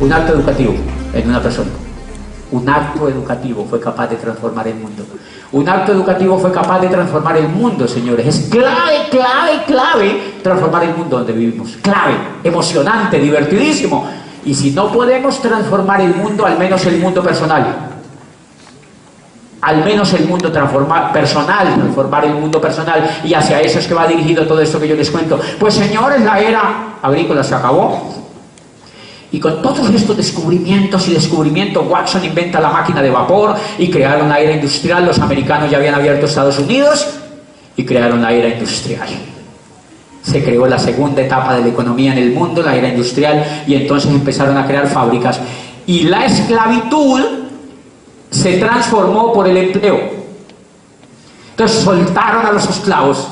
Un acto educativo en una persona. Un acto educativo fue capaz de transformar el mundo. Un acto educativo fue capaz de transformar el mundo, señores. Es clave, clave, clave transformar el mundo donde vivimos. Clave, emocionante, divertidísimo. Y si no podemos transformar el mundo, al menos el mundo personal. Al menos el mundo transformar el mundo personal. Y hacia eso es que va dirigido todo esto que yo les cuento. Pues señores, la era agrícola se acabó. Y con todos estos descubrimientos, Watson inventa la máquina de vapor y crearon la era industrial. Los americanos ya habían abierto Estados Unidos y crearon la era industrial. Se creó la segunda etapa de la economía en el mundo, la era industrial, y entonces empezaron a crear fábricas. Y la esclavitud se transformó por el empleo. Entonces soltaron a los esclavos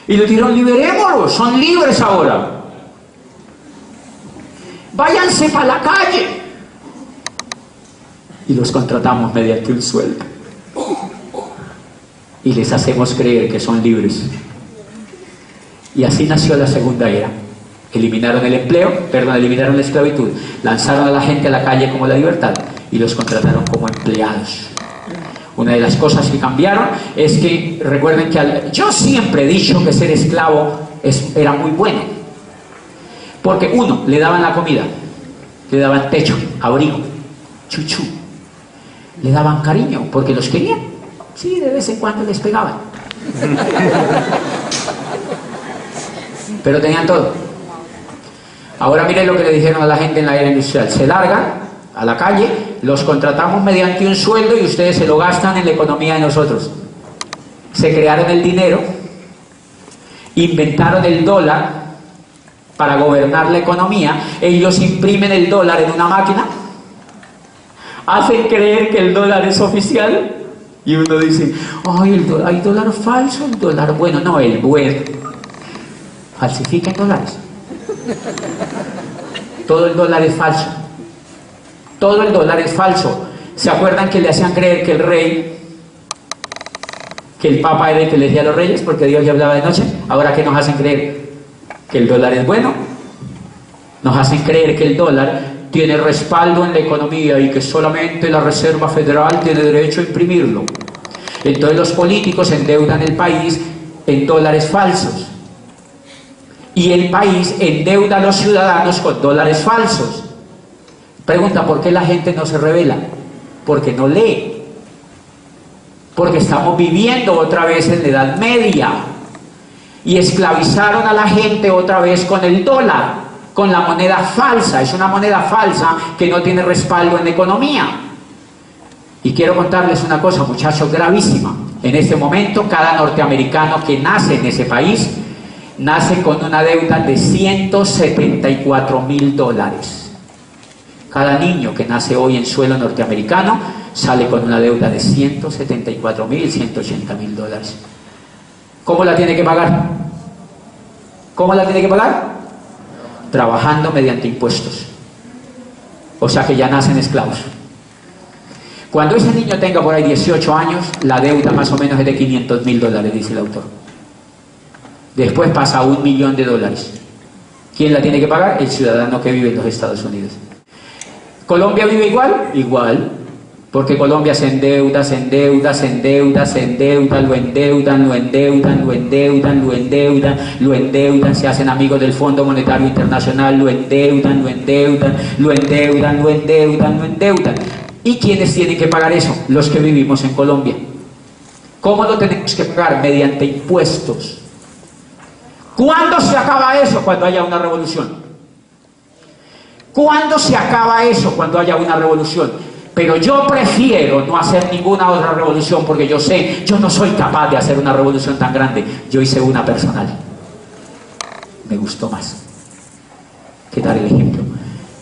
y les dijeron: liberémoslos, son libres ahora. Váyanse para la calle. Y los contratamos mediante un sueldo. Y les hacemos creer que son libres. Y así nació la segunda era. Eliminaron el empleo, eliminaron la esclavitud. Lanzaron a la gente a la calle como la libertad. Y los contrataron como empleados. Una de las cosas que cambiaron es que, recuerden que yo siempre he dicho que ser esclavo era muy bueno. Porque uno, le daban la comida, le daban techo, abrigo, chuchú, le daban cariño, porque los querían. Sí, de vez en cuando les pegaban. Pero tenían todo. Ahora miren lo que le dijeron a la gente en la era industrial: se largan a la calle, los contratamos mediante un sueldo y ustedes se lo gastan en la economía de nosotros. Se crearon el dinero, inventaron el dólar para gobernar la economía. Ellos imprimen el dólar en una máquina, hacen creer que el dólar es oficial, y uno dice: ay, hay dólar falso, el dólar bueno. No, el bueno. Falsifican dólares. Todo el dólar es falso. Todo el dólar es falso. ¿Se acuerdan que le hacían creer que el rey, que el papa era el que elegía a los reyes porque Dios ya hablaba de noche? Ahora, ¿qué nos hacen creer? Que el dólar es bueno. Nos hacen creer que el dólar tiene respaldo en la economía y que solamente la Reserva Federal tiene derecho a imprimirlo. Entonces los políticos endeudan el país en dólares falsos, y el país endeuda a los ciudadanos con dólares falsos. Pregunta: ¿por qué la gente no se rebela? Porque no lee. Porque estamos viviendo otra vez en la Edad Media. Y esclavizaron a la gente otra vez con el dólar, con la moneda falsa. Es una moneda falsa que no tiene respaldo en la economía. Y quiero contarles una cosa, muchachos, gravísima. En este momento, cada norteamericano que nace en ese país, nace con una deuda de $174.000. Cada niño que nace hoy en suelo norteamericano sale con una deuda de $174.000, $180.000. ¿Cómo la tiene que pagar? ¿Cómo la tiene que pagar? Trabajando mediante impuestos. O sea que ya nacen esclavos. Cuando ese niño tenga por ahí 18 años, la deuda más o menos es de $500.000, dice el autor. Después pasa a $1.000.000. ¿Quién la tiene que pagar? El ciudadano que vive en los Estados Unidos. ¿Colombia vive igual? Igual. Porque Colombia se endeuda, lo endeudan, se hacen amigos del Fondo Monetario Internacional, lo endeudan. ¿Y quiénes tienen que pagar eso? Los que vivimos en Colombia. ¿Cómo lo tenemos que pagar? Mediante impuestos. ¿Cuándo se acaba eso? Cuando haya una revolución. ¿Cuándo se acaba eso? Cuando haya una revolución. Pero yo prefiero no hacer ninguna otra revolución, porque yo sé, yo no soy capaz de hacer una revolución tan grande. Yo hice una personal. Me gustó más. ¿Qué tal el ejemplo?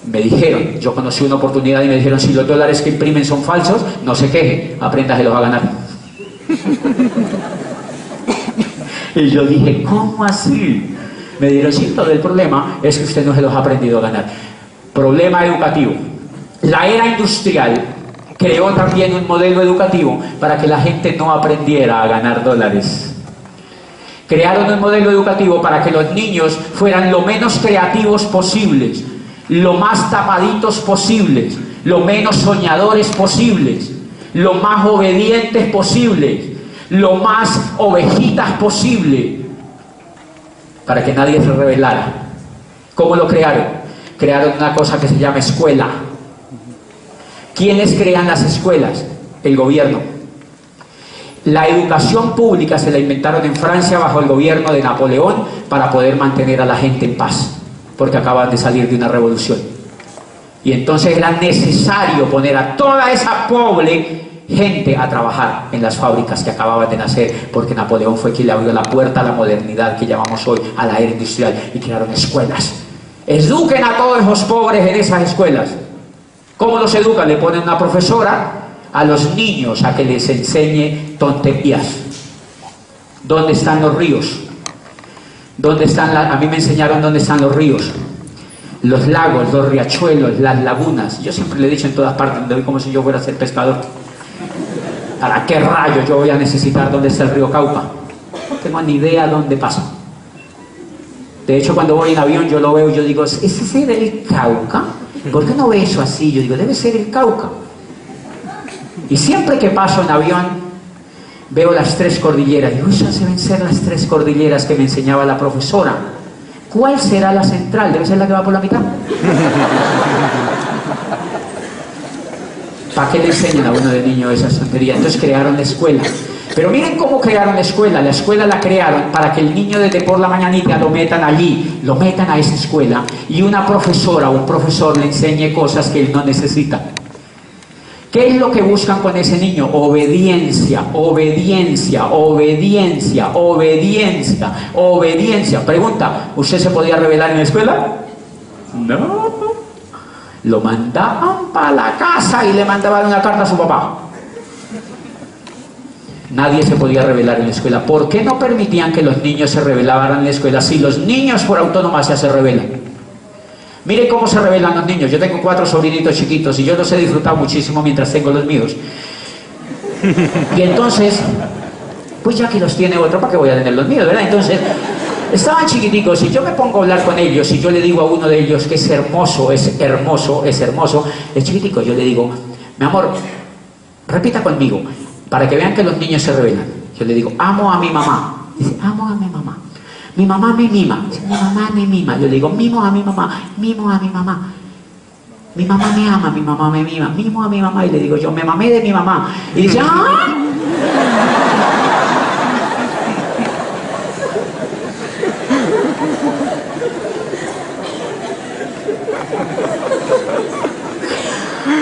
Me dijeron, yo conocí una oportunidad y me dijeron: si los dólares que imprimen son falsos, no se queje, apréndaselos a ganar. Y yo dije: ¿cómo así? Me dijeron: sí, todo el problema es que usted no se los ha aprendido a ganar. Problema educativo. La era industrial creó también un modelo educativo para que la gente no aprendiera a ganar dólares. Crearon un modelo educativo para que los niños fueran lo menos creativos posibles. lo más tapaditos posibles, lo menos soñadores posibles, lo más obedientes posibles, lo más ovejitas posible, para que nadie se rebelara. ¿Cómo lo crearon? Crearon una cosa que se llama escuela. ¿Quiénes crean las escuelas? El gobierno. La educación pública se la inventaron en Francia bajo el gobierno de Napoleón para poder mantener a la gente en paz, porque acaban de salir de una revolución. Y entonces era necesario poner a toda esa pobre gente a trabajar en las fábricas que acababan de nacer, porque Napoleón fue quien le abrió la puerta a la modernidad que llamamos hoy, a la era industrial, y crearon escuelas. Eduquen a todos los pobres en esas escuelas. ¿Cómo los educan? Le ponen una profesora a los niños a que les enseñe tonterías. ¿Dónde están los ríos? ¿Dónde están a mí me enseñaron dónde están los ríos, los lagos, los riachuelos, las lagunas. Yo siempre le he dicho en todas partes donde voy, como si yo fuera a ser pescador. ¿Para qué rayos yo voy a necesitar dónde está el río Cauca? No tengo ni idea dónde pasa. De hecho, cuando voy en avión yo lo veo y yo digo, ¿ese será el Cauca? ¿Por qué no ve eso así? Yo digo, debe ser el Cauca. Y siempre que paso en avión veo las tres cordilleras. Digo, esas deben ser las tres cordilleras que me enseñaba la profesora. ¿Cuál será la central? Debe ser la que va por la mitad. ¿Para qué le enseñan a uno de niño esas tonterías? Entonces crearon la escuela. Pero miren cómo crearon la escuela. La escuela la crearon para que el niño desde por la mañanita lo metan allí, lo metan a esa escuela, y una profesora o un profesor le enseñe cosas que él no necesita. ¿Qué es lo que buscan con ese niño? Obediencia, obediencia, obediencia, obediencia, obediencia. Pregunta, ¿usted se podía rebelar en la escuela? No. Lo mandaban para la casa y le mandaban una carta a su papá. Nadie se podía rebelar en la escuela. ¿Por qué no permitían que los niños se rebelaran en la escuela? Si los niños por autonomía se rebelan. Miren cómo se rebelan los niños. Yo tengo 4 sobrinitos chiquitos y yo los he disfrutado muchísimo mientras tengo los míos. Y entonces, pues ya que los tiene otro, ¿para qué voy a tener los míos, verdad? Entonces, estaban chiquiticos y yo me pongo a hablar con ellos y yo le digo a uno de ellos que es hermoso, es hermoso, es hermoso, es chiquitico. Yo le digo, mi amor, repita conmigo, para que vean que los niños se rebelan. Yo le digo, amo a mi mamá. Dice, amo a mi mamá. Mi mamá me mima. Dice, mi mamá me mima. Yo le digo, mimo a mi mamá, mimo a mi mamá. Mi mamá me ama, mi mamá me mima, mimo a mi mamá. Y le digo, yo me mamé de mi mamá. Y dice, ¡ah!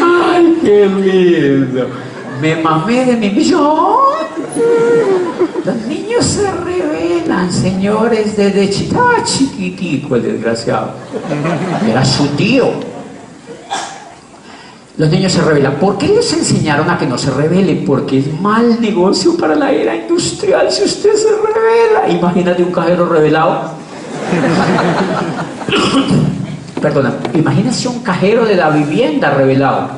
¡Ay, qué lindo! Me mamé de mi mamá. Los niños se rebelan, señores, desde chiquitico el desgraciado. Era su tío. Los niños se rebelan. ¿Por qué les enseñaron a que no se rebelen? Porque es mal negocio para la era industrial si usted se revela. Imagínate un cajero rebelado. Perdona, imagínese un cajero de la vivienda rebelado.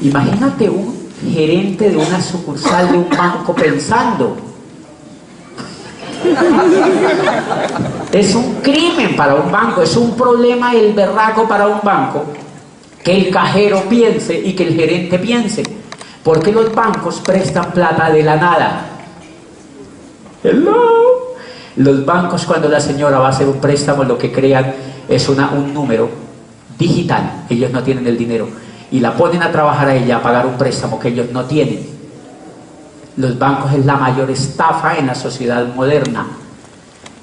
Imagínate un gerente de una sucursal de un banco pensando. Es un crimen para un banco, es un problema el berraco para un banco que el cajero piense y que el gerente piense. Porque los bancos prestan plata de la nada. Hello. Los bancos, cuando la señora va a hacer un préstamo, lo que crean es un número digital. Ellos no tienen el dinero y la ponen a trabajar a ella a pagar un préstamo que ellos no tienen. Los bancos es la mayor estafa en la sociedad moderna.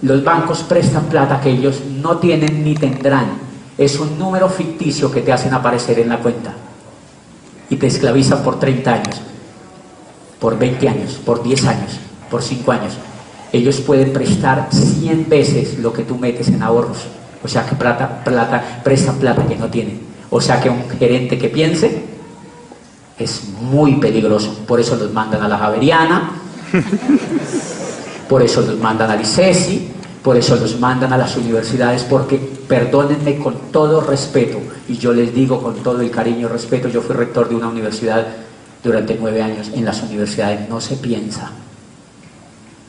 Los bancos prestan plata que ellos no tienen ni tendrán. Es un número ficticio que te hacen aparecer en la cuenta y te esclavizan por 30 años, por 20 años, por 10 años, por 5 años. Ellos pueden prestar 100 veces lo que tú metes en ahorros. O sea que prestan plata que no tienen. O sea que un gerente que piense es muy peligroso. Por eso los mandan a la Javeriana, por eso los mandan al ICESI, por eso los mandan a las universidades, porque, perdónenme con todo respeto, y yo les digo con todo el cariño y respeto, yo fui rector de una universidad durante 9 años. En las universidades no se piensa.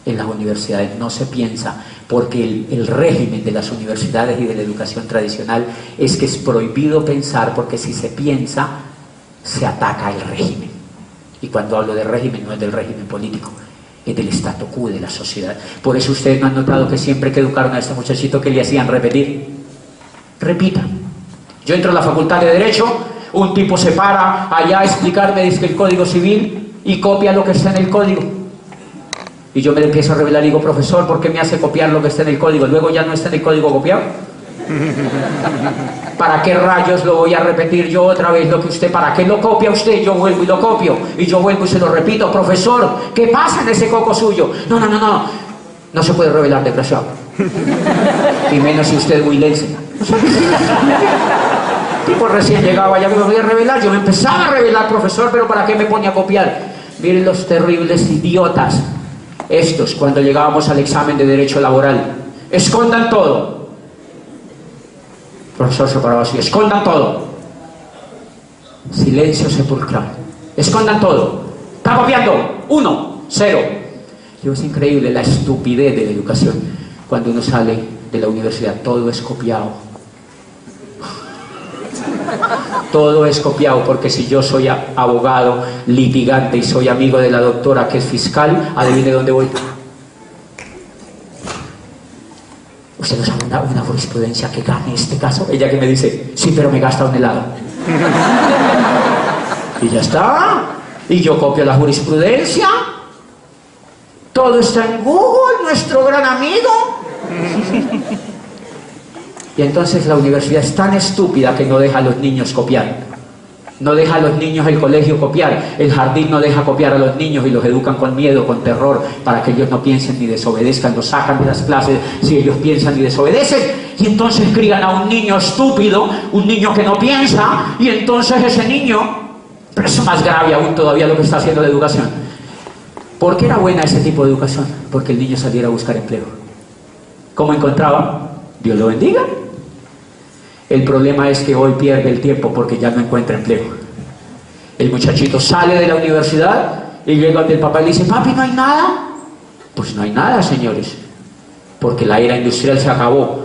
en las universidades no se piensa, porque el régimen de las universidades y de la educación tradicional es que es prohibido pensar, porque si se piensa, se ataca el régimen. Y cuando hablo de régimen, no es del régimen político, es del statu quo de la sociedad. Por eso ustedes no han notado que siempre que educaron a este muchachito, que le hacían repetir, repita. Yo entro a la facultad de Derecho, un tipo se para allá a explicarme, dice que el Código Civil, y copia lo que está en el código. Y yo me empiezo a revelar y digo, profesor, ¿por qué me hace copiar lo que está en el código? Luego ya no está en el código copiado. ¿Para qué rayos lo voy a repetir yo otra vez lo que usted? ¿Para qué lo copia usted? Yo vuelvo y lo copio. Y yo vuelvo y se lo repito. Profesor, ¿qué pasa en ese coco suyo? No. No se puede revelar, desgraciado. Y menos si usted es huilense. Tipo recién llegaba, ya me voy a revelar. Yo me empezaba a revelar, profesor, pero ¿para qué me pone a copiar? Miren los terribles idiotas. Estos, cuando llegábamos al examen de Derecho Laboral, escondan todo. El profesor se paraba así, escondan todo. Silencio sepulcral. Escondan todo. Está copiando. 1, 0. Yo, es increíble la estupidez de la educación. Cuando uno sale de la universidad, todo es copiado. Todo es copiado, porque si yo soy abogado, litigante y soy amigo de la doctora que es fiscal, adivine dónde voy. ¿Usted no sabe una jurisprudencia que gane este caso? Ella que me dice, sí, pero me gasta un helado. Y ya está. Y yo copio la jurisprudencia. Todo está en Google, nuestro gran amigo. Y entonces la universidad es tan estúpida que no deja a los niños copiar. No deja a los niños el colegio copiar. El jardín no deja copiar a los niños y los educan con miedo, con terror, para que ellos no piensen ni desobedezcan. Los sacan de las clases si ellos piensan y desobedecen. Y entonces crían a un niño estúpido, un niño que no piensa, y entonces ese niño, pero es más grave aún todavía lo que está haciendo la educación. ¿Por qué era buena ese tipo de educación? Porque el niño saliera a buscar empleo. ¿Cómo encontraba? Dios lo bendiga. El problema es que hoy pierde el tiempo porque ya no encuentra empleo. El muchachito sale de la universidad y llega donde el papá y le dice, papi, ¿no hay nada? Pues no hay nada, señores, porque la era industrial se acabó.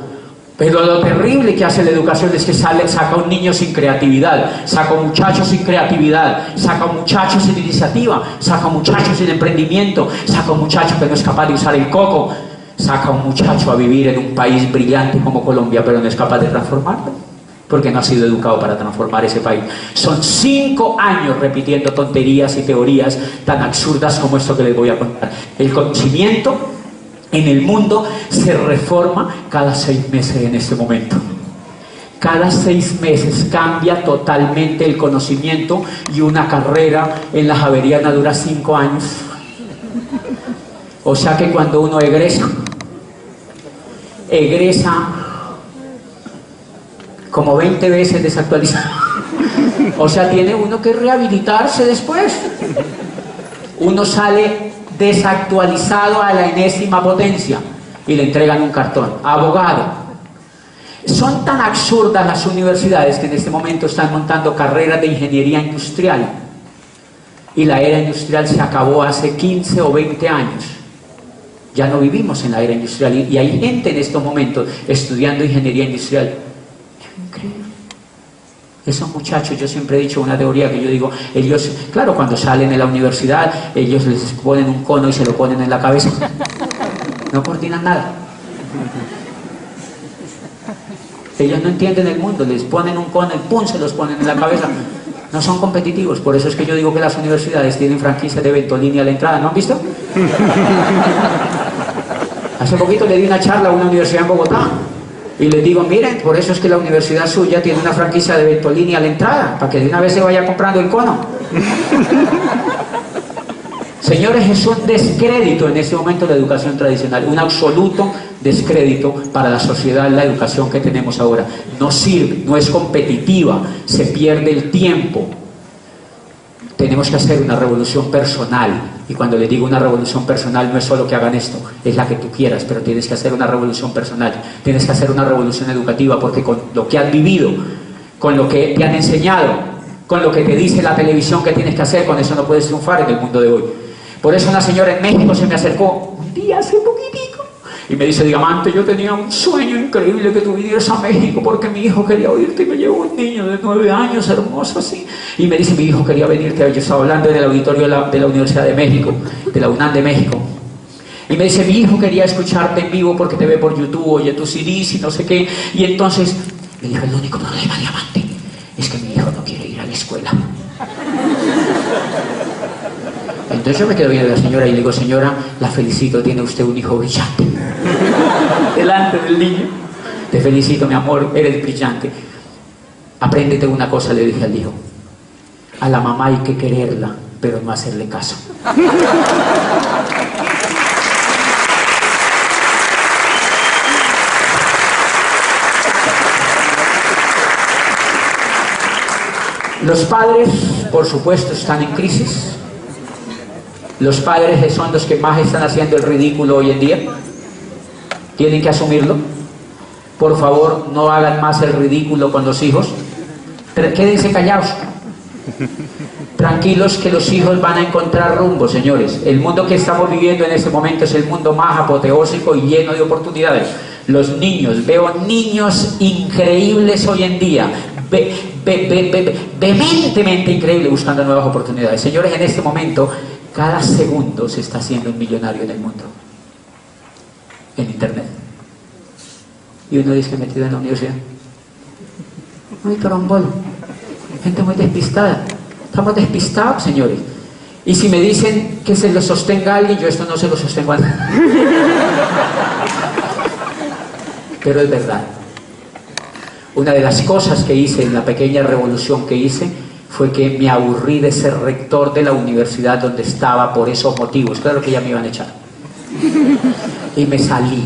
Pero lo terrible que hace la educación es que saca un niño sin creatividad, saca un muchacho sin creatividad, saca un muchacho sin iniciativa, saca un muchacho sin emprendimiento, saca un muchacho que no es capaz de usar el coco, saca a un muchacho a vivir en un país brillante como Colombia, pero no es capaz de transformarlo, porque no ha sido educado para transformar ese país. Son 5 años repitiendo tonterías y teorías tan absurdas como esto que les voy a contar. El conocimiento en el mundo se reforma cada 6 meses en este momento. Cada 6 meses cambia totalmente el conocimiento, y una carrera en la Javeriana dura 5 años. O sea que cuando uno egresa como 20 veces desactualizado. O sea, tiene uno que rehabilitarse después. Uno sale desactualizado a la enésima potencia y le entregan un cartón. Abogado. Son tan absurdas las universidades que en este momento están montando carreras de ingeniería industrial. Y la era industrial se acabó hace 15 o 20 años. Ya no vivimos en la era industrial, y hay gente en estos momentos estudiando ingeniería industrial. Increíble. Esos muchachos, yo siempre he dicho una teoría que yo digo, ellos, claro, cuando salen de la universidad, ellos les ponen un cono y se lo ponen en la cabeza. No coordinan nada. Ellos no entienden el mundo, les ponen un cono y ¡pum!, se los ponen en la cabeza. No son competitivos. Por eso es que yo digo que las universidades tienen franquicias de Ventolini a la entrada. ¿No han visto? Hace poquito le di una charla a una universidad en Bogotá y les digo, miren, por eso es que la universidad suya tiene una franquicia de Ventolini a la entrada, para que de una vez se vaya comprando el cono. Señores, es un descrédito en este momento la educación tradicional, un absoluto descrédito para la sociedad, la educación que tenemos ahora. No sirve, no es competitiva, se pierde el tiempo. Tenemos que hacer una revolución personal, y cuando les digo una revolución personal no es solo que hagan esto, es la que tú quieras, pero tienes que hacer una revolución personal, tienes que hacer una revolución educativa, porque con lo que has vivido, con lo que te han enseñado, con lo que te dice la televisión que tienes que hacer, con eso no puedes triunfar en el mundo de hoy. Por eso una señora en México se me acercó un día vi hace poquitico. Y me dice, Diamante, yo tenía un sueño increíble que tú vinieras a México porque mi hijo quería oírte y me llevó un niño de 9 años, hermoso así. Y me dice, mi hijo quería venirte. Yo estaba hablando en el auditorio de la Universidad de México, de la UNAM de México. Y me dice, mi hijo quería escucharte en vivo porque te ve por YouTube, oye tus CDs y no sé qué. Y entonces me dijo, el único problema, Diamante, es que mi hijo no quiere ir a la escuela. Entonces yo me quedo viendo a la señora y le digo, señora, la felicito, tiene usted un hijo brillante. Delante del niño. Te felicito, mi amor, eres brillante. Apréndete una cosa, le dije al hijo. A la mamá hay que quererla, pero no hacerle caso. Los padres, por supuesto, están en crisis. Los padres son los que más están haciendo el ridículo hoy en día. Tienen que asumirlo. Por favor, no hagan más el ridículo con los hijos. Quédense callados. Tranquilos que los hijos van a encontrar rumbo, señores. El mundo que estamos viviendo en este momento es el mundo más apoteósico y lleno de oportunidades. Los niños, veo niños increíbles hoy en día. Vehementemente increíble buscando nuevas oportunidades. Señores, en este momento cada segundo se está haciendo un millonario en el mundo en internet, y uno dice que metido en la universidad, muy carombolo, gente muy despistada. Estamos despistados, señores. Y si me dicen que se lo sostenga alguien, yo esto no se lo sostengo a nadie. Pero es verdad. Una de las cosas que hice en la pequeña revolución que hice fue que me aburrí de ser rector de la universidad donde estaba por esos motivos. Claro que ya me iban a echar. Y me salí.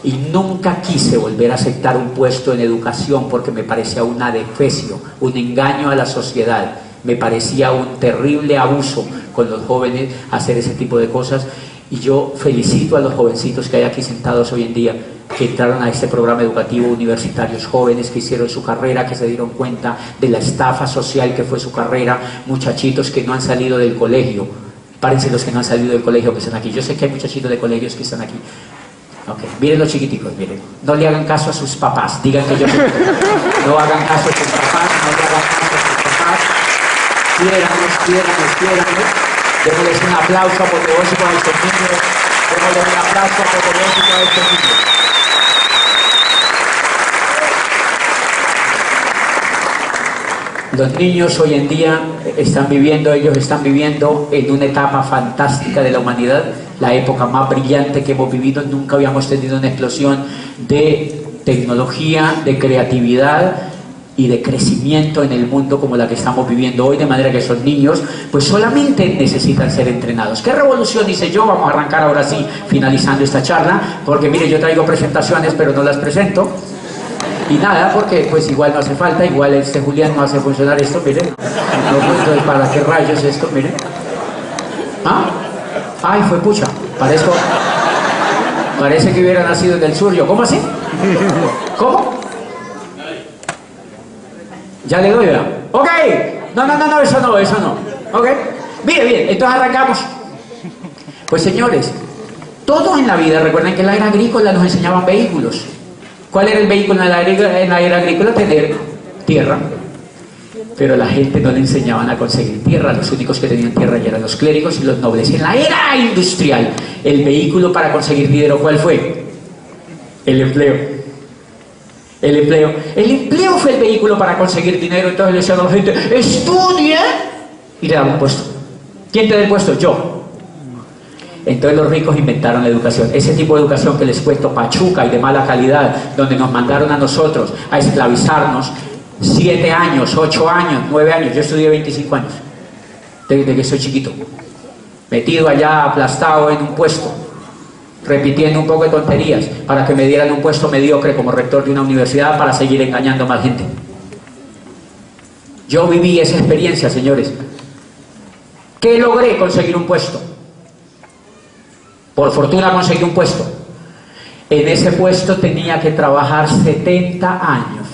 Y nunca quise volver a aceptar un puesto en educación porque me parecía un adefesio, un engaño a la sociedad. Me parecía un terrible abuso con los jóvenes hacer ese tipo de cosas. Y yo felicito a los jovencitos que hay aquí sentados hoy en día, que entraron a este programa educativo, universitarios jóvenes que hicieron su carrera, que se dieron cuenta de la estafa social que fue su carrera, muchachitos que no han salido del colegio. Párense los que no han salido del colegio que están aquí. Yo sé que hay muchachitos de colegios que están aquí. Okay. Miren los chiquiticos, miren. No le hagan caso a sus papás. Digan que yo soy. No hagan caso a sus papás, no le hagan caso a sus papás. Quiéranlos. Démosles un aplauso apoteósico a estos niños. Démosles un aplauso apoteósico a estos niños. Los niños hoy en día están viviendo en una etapa fantástica de la humanidad, la época más brillante que hemos vivido. Nunca habíamos tenido una explosión de tecnología, de creatividad y de crecimiento en el mundo como la que estamos viviendo hoy, de manera que esos niños pues solamente necesitan ser entrenados. ¿Qué revolución hice yo? Vamos a arrancar ahora sí, finalizando esta charla, porque mire, yo traigo presentaciones pero no las presento. Y nada, porque pues igual no hace falta, igual este Julián no hace funcionar esto, miren. No, entonces, ¿para qué rayos esto? Miren. ¿Ah? Ay, fue pucha. Parece que hubiera nacido en el sur yo. ¿Cómo así? ¿Cómo? Ya le doy, ¿verdad? Ok. No, eso no. Ok. Bien, entonces arrancamos. Pues señores, todo en la vida, recuerden que en la era agrícola nos enseñaban vehículos. ¿Cuál era el vehículo en la era agrícola? Tener tierra. Pero a la gente no le enseñaban a conseguir tierra. Los únicos que tenían tierra ya eran los clérigos y los nobles. En la era industrial, el vehículo para conseguir dinero, ¿cuál fue? El empleo. El empleo fue el vehículo para conseguir dinero. Entonces le decían a la gente, estudia y le daban un puesto. ¿Quién te da el puesto? Yo. Entonces los ricos inventaron la educación, ese tipo de educación que les cuento pachuca y de mala calidad, donde nos mandaron a nosotros a esclavizarnos 7 años, 8 años, 9 años. Yo estudié 25 años, desde que soy chiquito, metido allá, aplastado en un puesto, repitiendo un poco de tonterías para que me dieran un puesto mediocre como rector de una universidad para seguir engañando a más gente. Yo viví esa experiencia, señores. ¿Qué logré? Conseguir un puesto. Por fortuna conseguí un puesto. En ese puesto tenía que trabajar 70 años.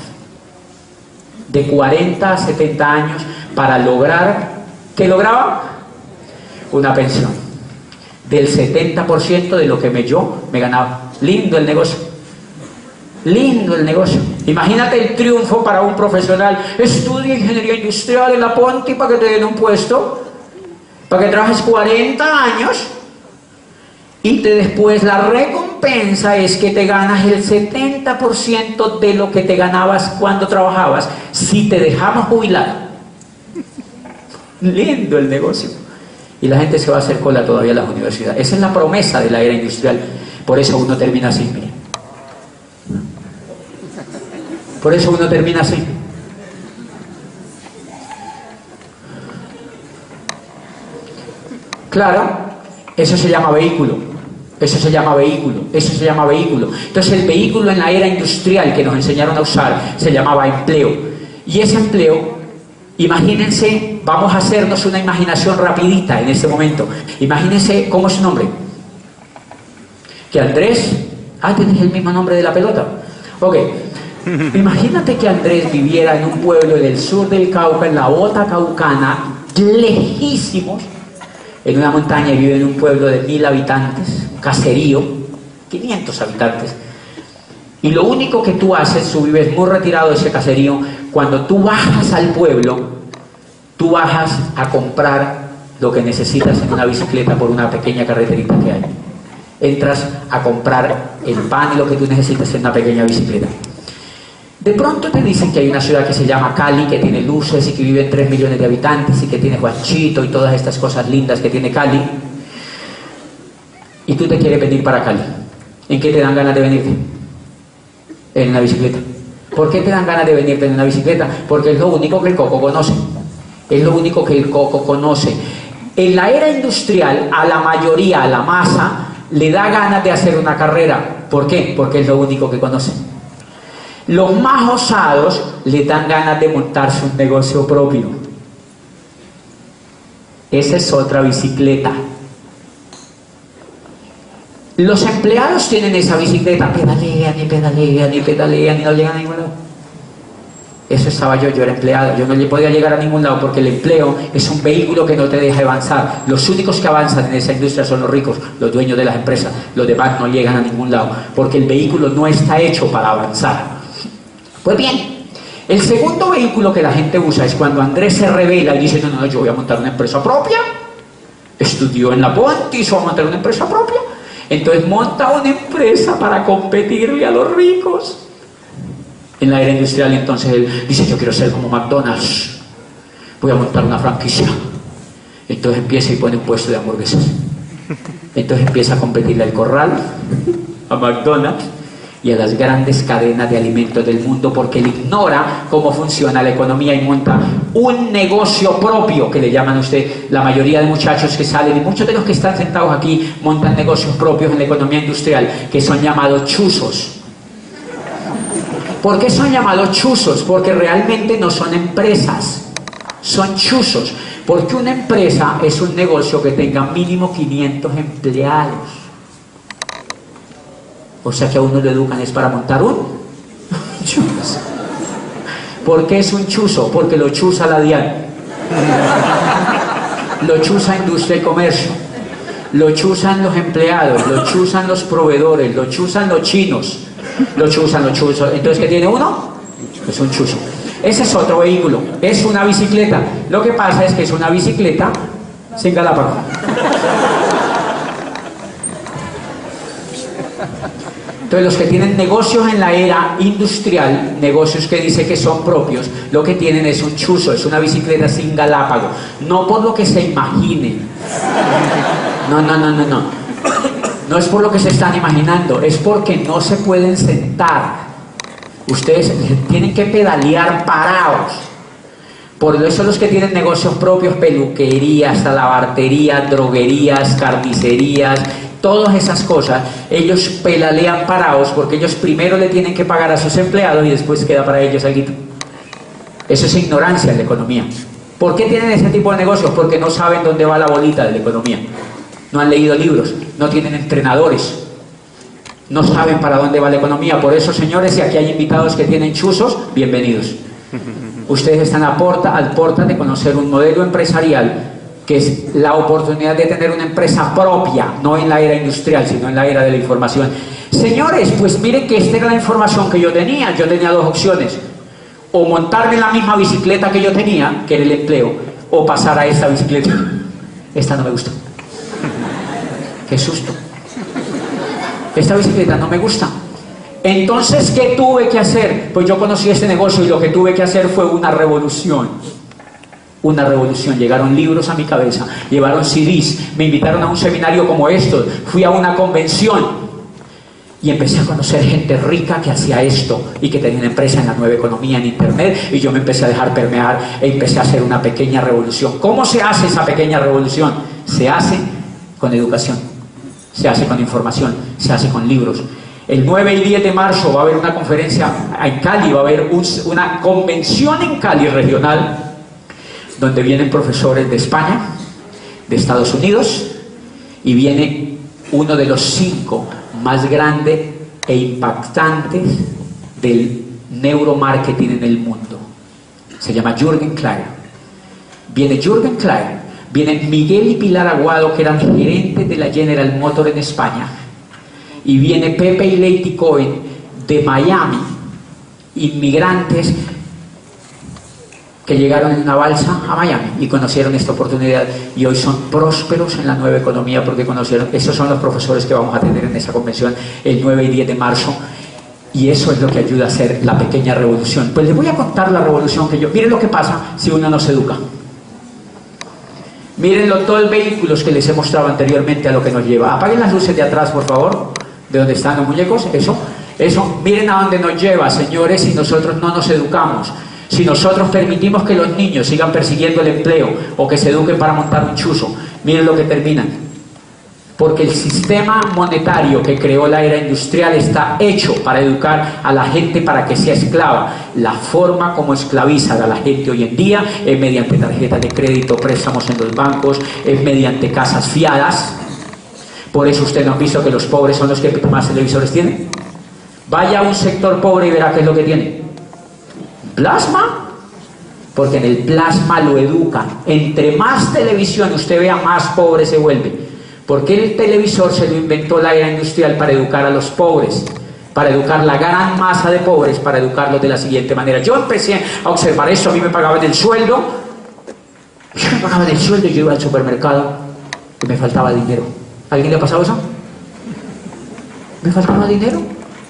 De 40 a 70 años para lograr... ¿Qué lograba? Una pensión. del 70% de lo que yo me ganaba. Lindo el negocio. Lindo el negocio. Imagínate el triunfo para un profesional. Estudia ingeniería industrial en la Ponti para que te den un puesto, para que trabajes 40 años y después la recompensa es que te ganas el 70% de lo que te ganabas cuando trabajabas si te dejamos jubilar. Lindo el negocio. Y la gente se va a hacer cola todavía a las universidades. Esa es la promesa de la era industrial. Por eso uno termina así, mire. Por eso uno termina así. Claro, eso se llama vehículo. Eso se llama vehículo. Eso se llama vehículo. Entonces el vehículo en la era industrial que nos enseñaron a usar se llamaba empleo. Y ese empleo, imagínense, vamos a hacernos una imaginación rapidita en este momento. Imagínense, ¿cómo es su nombre? Que Andrés, tienes el mismo nombre de la pelota. Ok. Imagínate que Andrés viviera en un pueblo del sur del Cauca, en la bota caucana, lejísimos, en una montaña, y vive en un pueblo de 1000 habitantes, un caserío, 500 habitantes. Y lo único que tú haces, tú vives muy retirado de ese caserío, cuando tú bajas al pueblo, tú bajas a comprar lo que necesitas en una bicicleta por una pequeña carreterita que hay. Entras a comprar el pan y lo que tú necesitas en una pequeña bicicleta. De pronto te dicen que hay una ciudad que se llama Cali, que tiene luces y que viven 3 millones de habitantes y que tiene Juanchito y todas estas cosas lindas que tiene Cali. Y tú te quieres venir para Cali. ¿En qué te dan ganas de venirte? En una bicicleta. ¿Por qué te dan ganas de venirte en una bicicleta? Porque es lo único que el coco conoce. Es lo único que el coco conoce. En la era industrial, a la mayoría, a la masa, le da ganas de hacer una carrera. ¿Por qué? Porque es lo único que conoce. Los más osados le dan ganas de montarse un negocio propio. Esa es otra bicicleta. Los empleados tienen esa bicicleta, pedalean y pedalean y pedalean y no llegan a ningún lado. Eso estaba yo era empleado, yo no le podía llegar a ningún lado porque el empleo es un vehículo que no te deja avanzar. Los únicos que avanzan en esa industria son los ricos, los dueños de las empresas. Los demás no llegan a ningún lado porque el vehículo no está hecho para avanzar. Pues bien, el segundo vehículo que la gente usa es cuando Andrés se revela y dice, no, yo voy a montar una empresa propia. Estudió en la Ponti, hizo a montar una empresa propia. Entonces monta una empresa para competirle a los ricos. En la era industrial, entonces él dice, yo quiero ser como McDonald's. Voy a montar una franquicia. Entonces empieza y pone un puesto de hamburguesas. Entonces empieza a competirle al Corral, a McDonald's y a las grandes cadenas de alimentos del mundo, porque él ignora cómo funciona la economía y monta un negocio propio, que le llaman a usted. La mayoría de muchachos que salen, y muchos de los que están sentados aquí, montan negocios propios en la economía industrial, que son llamados chuzos. ¿Por qué son llamados chuzos? Porque realmente no son empresas, son chuzos. Porque una empresa es un negocio que tenga mínimo 500 empleados. O sea que a uno lo educan es para montar un chuzo. ¿Por qué es un chuzo? Porque lo chuza la DIAN. Lo chuza Industria y Comercio. Lo chuzan los empleados, lo chuzan los proveedores, lo chuzan los chinos. Lo chuzan. Entonces, ¿qué tiene uno? Es un chuzo. Ese es otro vehículo. Es una bicicleta. Lo que pasa es que es una bicicleta sin galápago. Entonces los que tienen negocios en la era industrial, negocios que dice que son propios, lo que tienen es un chuzo, es una bicicleta sin galápago. No por lo que se imaginen. No. No es por lo que se están imaginando, es porque no se pueden sentar. Ustedes tienen que pedalear parados. Por eso los que tienen negocios propios, peluquerías, talabarterías, droguerías, carnicerías, todas esas cosas, ellos pedalean parados porque ellos primero le tienen que pagar a sus empleados y después queda para ellos algo. Eso es ignorancia en la economía. ¿Por qué tienen ese tipo de negocios? Porque no saben dónde va la bolita de la economía. No han leído libros, no tienen entrenadores, no saben para dónde va la economía. Por eso, señores, si aquí hay invitados que tienen chuzos, bienvenidos. Ustedes están al porta de conocer un modelo empresarial que es la oportunidad de tener una empresa propia, no en la era industrial, sino en la era de la información. Señores, pues miren que esta era la información que yo tenía. Yo tenía dos opciones: o montarme en la misma bicicleta que yo tenía, que era el empleo, o pasar a esta bicicleta. Esta no me gusta. Qué susto. Esta bicicleta no me gusta. Entonces, ¿qué tuve que hacer? Pues yo conocí este negocio y lo que tuve que hacer fue una revolución. Una revolución. Llegaron libros a mi cabeza, llevaron CDs, me invitaron a un seminario como estos, fui a una convención y empecé a conocer gente rica que hacía esto y que tenía una empresa en la nueva economía, en internet, y yo me empecé a dejar permear e empecé a hacer una pequeña revolución. ¿Cómo se hace esa pequeña revolución? Se hace con educación, se hace con información, se hace con libros. El 9 y 10 de marzo va a haber una conferencia en Cali, va a haber una convención en Cali regional, donde vienen profesores de España, de Estados Unidos, y viene uno de los 5 más grandes e impactantes del neuromarketing en el mundo. Se llama Jürgen Klein. Viene Jürgen Klein, viene Miguel y Pilar Aguado, que eran gerentes de la General Motors en España, y viene Pepe y Lady Cohen de Miami, inmigrantes que llegaron en una balsa a Miami y conocieron esta oportunidad y hoy son prósperos en la nueva economía porque conocieron. Esos son los profesores que vamos a tener en esa convención el 9 y 10 de marzo, y eso es lo que ayuda a hacer la pequeña revolución. Pues les voy a contar la revolución que yo... Miren lo que pasa si uno no se educa. Miren todos los vehículos que les he mostrado anteriormente a lo que nos lleva. Apaguen las luces de atrás, por favor, de donde están los muñecos. Eso, miren a dónde nos lleva, señores, si nosotros no nos educamos. Si nosotros permitimos que los niños sigan persiguiendo el empleo o que se eduquen para montar un chuzo, miren lo que terminan. Porque el sistema monetario que creó la era industrial está hecho para educar a la gente para que sea esclava. La forma como esclavizan a la gente hoy en día es mediante tarjetas de crédito, préstamos en los bancos, es mediante casas fiadas. Por eso ustedes no han visto que los pobres son los que más televisores tienen. Vaya a un sector pobre y verá qué es lo que tiene. Plasma, porque en el plasma lo educan. Entre más televisión usted vea, más pobre se vuelve. Porque el televisor se lo inventó la era industrial para educar a los pobres, para educar la gran masa de pobres, para educarlos de la siguiente manera. Yo empecé a observar eso. A mí me pagaban el sueldo, y yo iba al supermercado y me faltaba dinero. ¿A alguien le ha pasado eso? ¿Me faltaba dinero?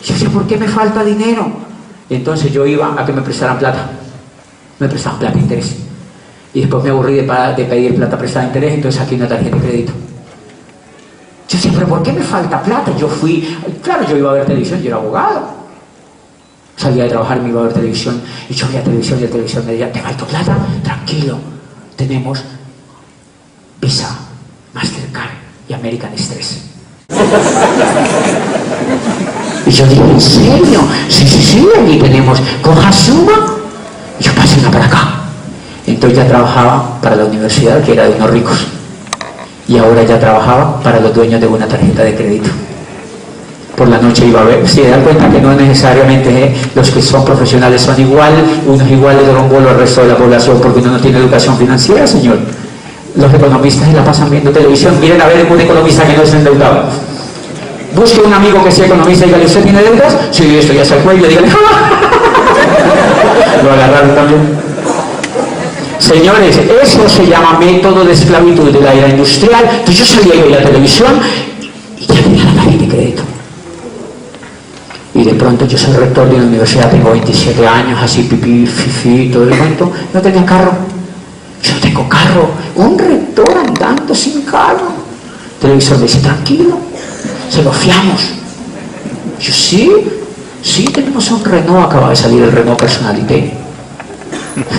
Yo sé por qué me falta dinero. Y entonces yo iba a que me prestaran plata. Me prestaban plata de interés. Y después me aburrí de pedir plata prestada de interés, entonces saqué una tarjeta de crédito. Yo decía, ¿pero por qué me falta plata? Yo iba a ver televisión, yo era abogado. Salía de trabajar, me iba a ver televisión, y yo veía televisión, y la televisión me decía, ¿te falta plata? Tranquilo, tenemos Visa, Mastercard y American Express. Y yo dije, ¿en serio? Sí, aquí tenemos, coja suma. Y yo pasé una para acá. Entonces ya trabajaba para la universidad, que era de unos ricos. Y ahora ya trabajaba para los dueños de una tarjeta de crédito. Por la noche iba a ver, se dan cuenta que no necesariamente los que son profesionales son iguales, unos iguales de rombolo al resto de la población, porque uno no tiene educación financiera, señor. Los economistas se la pasan viendo televisión. Miren a ver un economista que no es endeudado. Busque un amigo que sea economista y dígale, ¿usted tiene deudas? Sí, esto ya es el cuello, dígale. Lo agarraron también. Señores, eso se llama método de esclavitud de la era industrial. Entonces yo salía y veía la televisión y ya tenía la tarjeta de crédito. Y de pronto yo soy rector de una universidad, tengo 27 años, así pipí, fifi, todo el cuento. No tenía carro. Yo no tengo carro. Un rector andando sin carro. El televisor me dice, tranquilo, se lo fiamos. Yo, sí, tenemos un Renault, acaba de salir el Renault Personalité.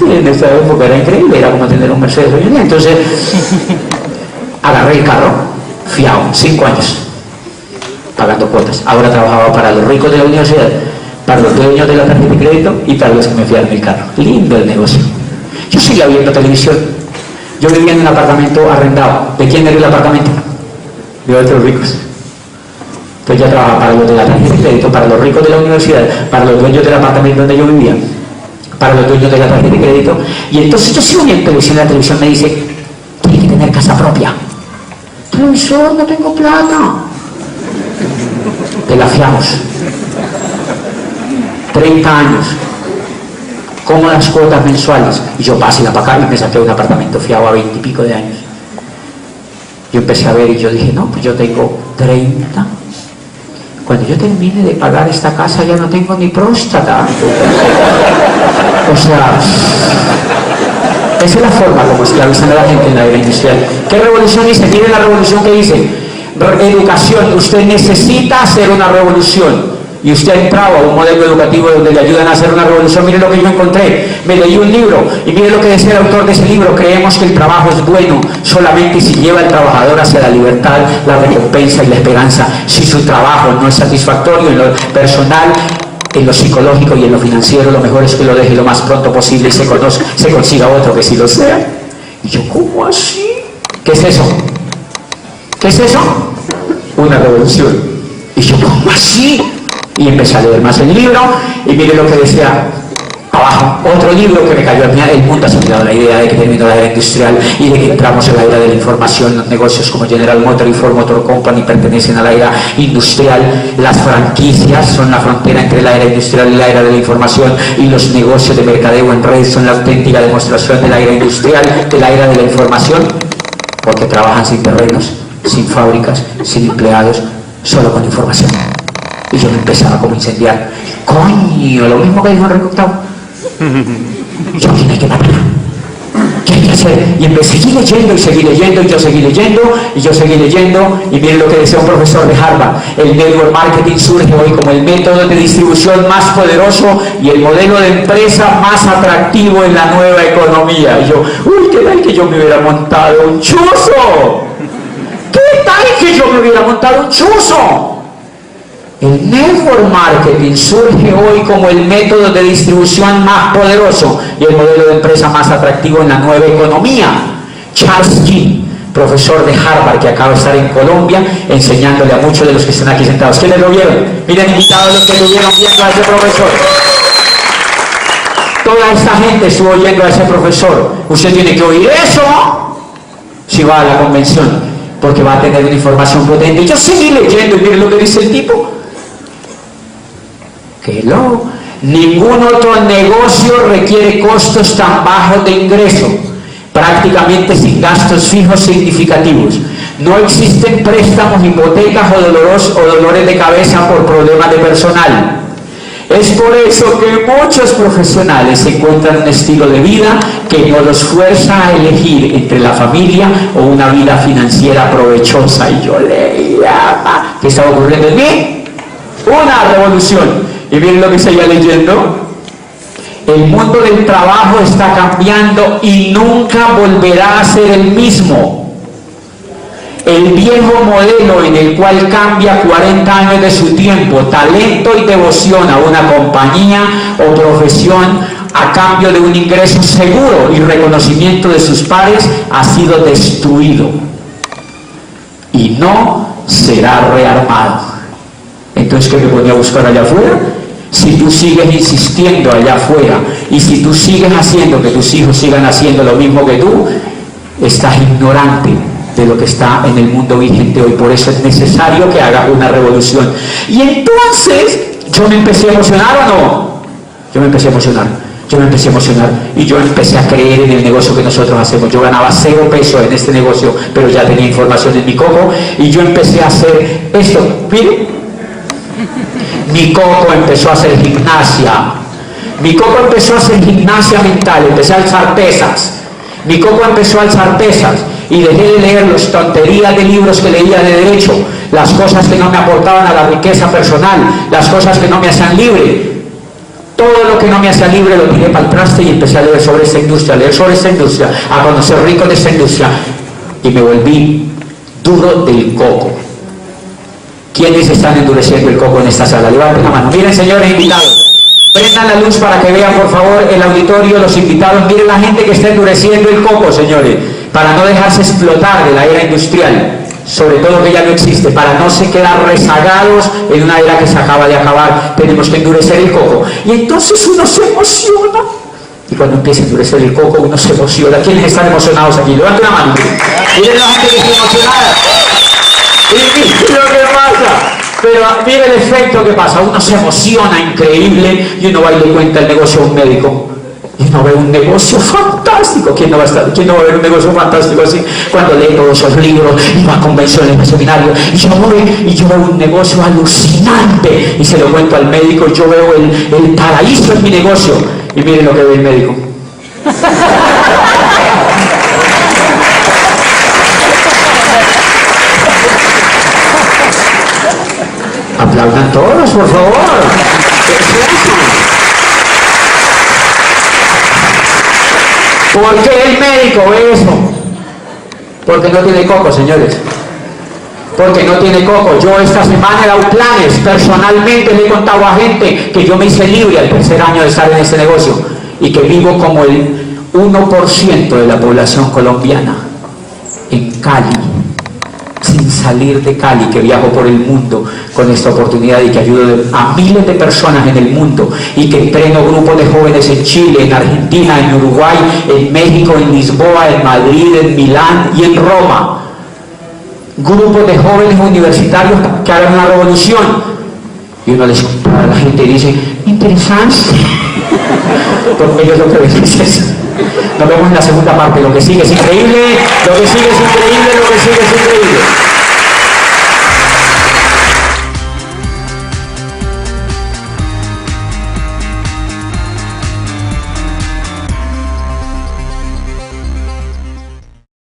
En esta época era increíble, era como tener un Mercedes hoy en día. Entonces, agarré el carro, fiado, 5 años, pagando cuotas. Ahora trabajaba para los ricos de la universidad, para los dueños de la tarjeta de crédito y para los que me fiaron el carro. Lindo el negocio. Yo seguía viendo televisión. Yo vivía en un apartamento arrendado. ¿De quién era el apartamento? De otros ricos. Entonces ya trabajaba para los de la tarjeta de crédito, para los ricos de la universidad, para los dueños del apartamento donde yo vivía, para los dueños de la tarjeta de crédito. Y entonces yo sigo viendo televisión, la televisión me dice, tiene que tener casa propia. Televisor, no tengo plata. Te la fiamos. 30 años. Cómodas cuotas mensuales. Y yo pasé para acá y me saqué un apartamento fiado a 20 y pico de años. Yo empecé a ver y yo dije, no, pues yo tengo 30. Cuando yo termine de pagar esta casa ya no tengo ni próstata. O sea, esa es la forma como esclavizan a la gente en la era industrial. ¿Qué revolución dice? Miren la revolución que dice. Educación. Usted necesita hacer una revolución. Y usted ha entrado a un modelo educativo donde le ayudan a hacer una revolución. Mire lo que yo encontré. Me leí un libro y mire lo que decía el autor de ese libro. Creemos que el trabajo es bueno solamente si lleva al trabajador hacia la libertad, la recompensa y la esperanza. Si su trabajo no es satisfactorio en lo personal, en lo psicológico y en lo financiero, lo mejor es que lo deje lo más pronto posible y se consiga otro que sí lo sea. Y yo, ¿cómo así? ¿Qué es eso? ¿Qué es eso? Una revolución. Y yo, ¿cómo así? Y empecé a leer más el libro y mire lo que decía abajo, otro libro que me cayó al final. El mundo ha asimilado la idea de que terminó la era industrial y de que entramos en la era de la información. Los negocios como General Motors y Ford Motor Company pertenecen a la era industrial. Las franquicias son la frontera entre la era industrial y la era de la información, y los negocios de mercadeo en red son la auténtica demostración de la era industrial, de la era de la información, porque trabajan sin terrenos, sin fábricas, sin empleados, solo con información. Y yo me empezaba como a incendiar. Coño, lo mismo que dijo Enrique VIII. Yo, ¿quién hay que matar? ¿Qué hay que hacer? Y empecé, seguí leyendo y seguí leyendo, y yo seguí leyendo, y yo seguí leyendo, y miren lo que decía un profesor de Harvard. El network marketing surge hoy como el método de distribución más poderoso y el modelo de empresa más atractivo en la nueva economía. Y yo, uy, ¿qué tal que yo me hubiera montado un chuzo? ¿Qué tal que yo me hubiera montado un chuzo? El network marketing surge hoy como el método de distribución más poderoso y el modelo de empresa más atractivo en la nueva economía. Charles King, profesor de Harvard, que acaba de estar en Colombia enseñándole a muchos de los que están aquí sentados. ¿Quiénes lo vieron? Miren, invitados los que estuvieron viendo a ese profesor. Toda esta gente estuvo oyendo a ese profesor. Usted tiene que oír eso si va a la convención, porque va a tener una información potente. Y yo seguí leyendo y miren lo que dice el tipo. Ningún otro negocio requiere costos tan bajos de ingreso, prácticamente sin gastos fijos significativos. No existen préstamos, hipotecas o dolores de cabeza por problemas de personal. Es por eso que muchos profesionales encuentran un estilo de vida que no los fuerza a elegir entre la familia o una vida financiera provechosa. Y yo leía, ¿qué estaba ocurriendo en mí? Una revolución. Y miren lo que seguía leyendo. El mundo del trabajo está cambiando y nunca volverá a ser el mismo. El viejo modelo en el cual cambia 40 años de su tiempo, talento y devoción a una compañía o profesión a cambio de un ingreso seguro y reconocimiento de sus pares, ha sido destruido y no será rearmado. Entonces, ¿qué me ponía a buscar allá afuera? Si tú sigues insistiendo allá afuera y si tú sigues haciendo que tus hijos sigan haciendo lo mismo que tú, estás ignorante de lo que está en el mundo vigente hoy. Por eso es necesario que hagas una revolución. Y entonces, ¿yo me empecé a emocionar o no? Yo me empecé a emocionar y yo empecé a creer en el negocio que nosotros hacemos. Yo ganaba 0 pesos en este negocio, pero ya tenía información en mi coco y yo empecé a hacer esto. Miren, mi coco empezó a hacer gimnasia. Mi coco empezó a hacer gimnasia mental, empecé a alzar pesas. Mi coco empezó a alzar pesas y dejé de leer las tonterías de libros que leía de derecho, las cosas que no me aportaban a la riqueza personal, las cosas que no me hacían libre. Todo lo que no me hacía libre lo tiré para el traste y empecé a leer sobre esta industria, a conocer ricos de esta industria y me volví duro del coco. ¿Quiénes están endureciendo el coco en esta sala? Levanten la mano. Miren, señores invitados, prendan la luz para que vean, por favor, el auditorio, los invitados. Miren la gente que está endureciendo el coco, señores, para no dejarse explotar de la era industrial, sobre todo que ya no existe, para no se quedar rezagados en una era que se acaba de acabar. Tenemos que endurecer el coco. Y entonces uno se emociona Y cuando empieza a endurecer el coco, uno se emociona. ¿Quiénes están emocionados aquí? Levanten la mano. Miren la gente que está emocionada. Y miren lo que pasa. Pero miren el efecto que pasa. Uno se emociona increíble y uno va y le cuenta el negocio a un médico. Y uno ve un negocio fantástico. ¿Quién no va a ver un negocio fantástico así? Cuando lee todos esos libros y va a convenciones, a seminarios. Y yo veo un negocio alucinante. Y se lo cuento al médico. Yo veo el paraíso en mi negocio. Y miren lo que ve el médico. Aplaudan todos, por favor. ¿Qué es eso? ¿Por qué el médico ve eso? Porque no tiene coco, señores. Porque no tiene coco. Yo esta semana he dado planes. Personalmente le he contado a gente que yo me hice libre al tercer año de estar en este negocio y que vivo como el 1% de la población colombiana en Cali, sin salir de Cali, que viajo por el mundo con esta oportunidad y que ayudo a miles de personas en el mundo y que entreno grupos de jóvenes en Chile, en Argentina, en Uruguay, en México, en Lisboa, en Madrid, en Milán y en Roma. Grupos de jóvenes universitarios que hagan una revolución. Y uno les cuenta a la gente y dice, interesante. Porque ellos lo que ven es eso. Nos vemos en la segunda parte. Lo que sigue es increíble, lo que sigue es increíble, lo que sigue es increíble.